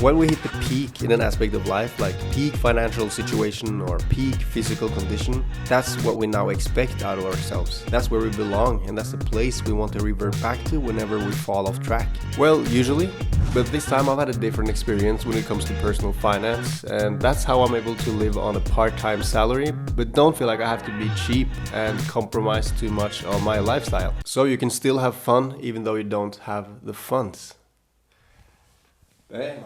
When we hit the peak in an aspect of life, like peak financial situation or peak physical condition, that's what we now expect out of ourselves. That's where we belong, and that's the place we want to revert back to whenever we fall off track. Well, usually, but this time I've had a different experience when it comes to personal finance, and that's how I'm able to live on a part-time salary, but don't feel like I have to be cheap and compromise too much on my lifestyle. So you can still have fun even though you don't have the funds.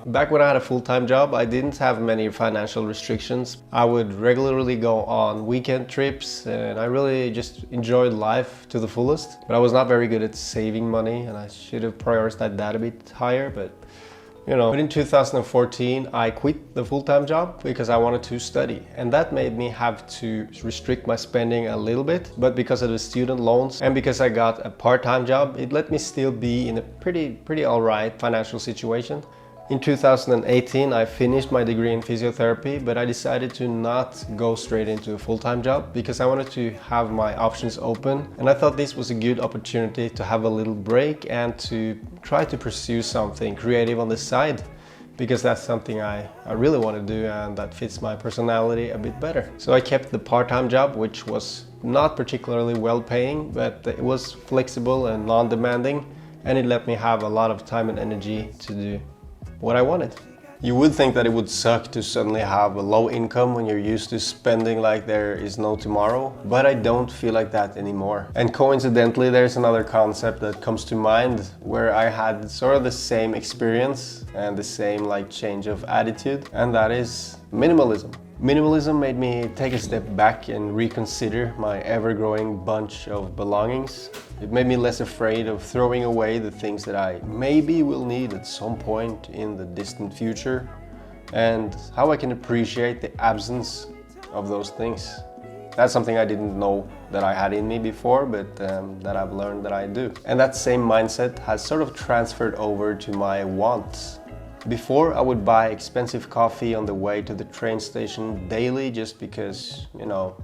Back when I had a full-time job, I didn't have many financial restrictions. I would regularly go on weekend trips and I really just enjoyed life to the fullest. But I was not very good at saving money and I should have prioritized that a bit higher. But in 2014, I quit the full-time job because I wanted to study. And that made me have to restrict my spending a little bit. But because of the student loans and because I got a part-time job, it let me still be in a pretty all right financial situation. In 2018, I finished my degree in physiotherapy, but I decided to not go straight into a full-time job because I wanted to have my options open. And I thought this was a good opportunity to have a little break and to try to pursue something creative on the side, because that's something I really want to do and that fits my personality a bit better. So I kept the part-time job, which was not particularly well-paying, but it was flexible and non-demanding, and it let me have a lot of time and energy to do what I wanted. You would think that it would suck to suddenly have a low income when you're used to spending like there is no tomorrow, but I don't feel like that anymore. And coincidentally, there's another concept that comes to mind where I had sort of the same experience and the same change of attitude, and that is minimalism. Minimalism made me take a step back and reconsider my ever-growing bunch of belongings. It made me less afraid of throwing away the things that I maybe will need at some point in the distant future, and how I can appreciate the absence of those things. That's something I didn't know that I had in me before, but that I've learned that I do. And that same mindset has sort of transferred over to my wants. Before, I would buy expensive coffee on the way to the train station daily just because,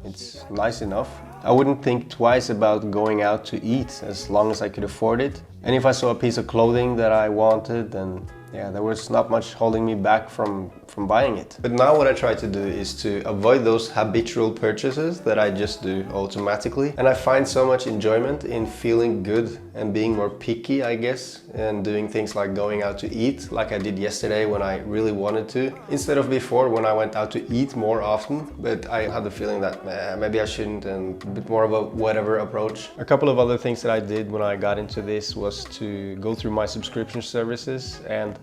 it's nice enough. I wouldn't think twice about going out to eat as long as I could afford it. And if I saw a piece of clothing that I wanted, then there was not much holding me back from buying it. But now what I try to do is to avoid those habitual purchases that I just do automatically. And I find so much enjoyment in feeling good and being more picky, I guess, and doing things like going out to eat, like I did yesterday when I really wanted to, instead of before when I went out to eat more often, but I had the feeling that maybe I shouldn't, and a bit more of a whatever approach. A couple of other things that I did when I got into this was to go through my subscription services and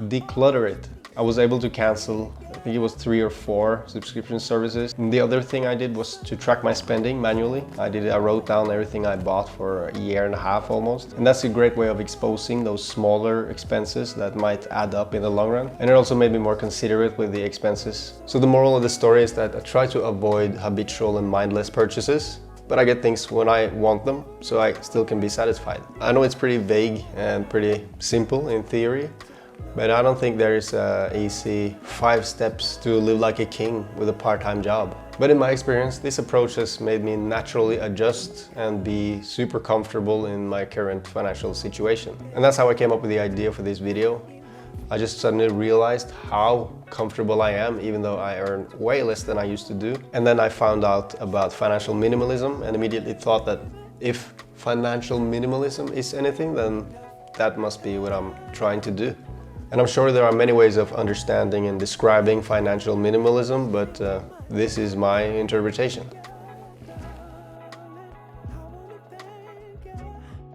declutter it. I was able to cancel, I think it was 3 or 4 subscription services. And the other thing I did was to track my spending manually. I wrote down everything I bought for a year and a half almost. And that's a great way of exposing those smaller expenses that might add up in the long run. And it also made me more considerate with the expenses. So the moral of the story is that I try to avoid habitual and mindless purchases, but I get things when I want them, so I still can be satisfied. I know it's pretty vague and pretty simple in theory, but I don't think there is an easy 5 steps to live like a king with a part-time job. But in my experience, this approach has made me naturally adjust and be super comfortable in my current financial situation. And that's how I came up with the idea for this video. I just suddenly realized how comfortable I am, even though I earn way less than I used to do. And then I found out about financial minimalism and immediately thought that if financial minimalism is anything, then that must be what I'm trying to do. And I'm sure there are many ways of understanding and describing financial minimalism, but this is my interpretation.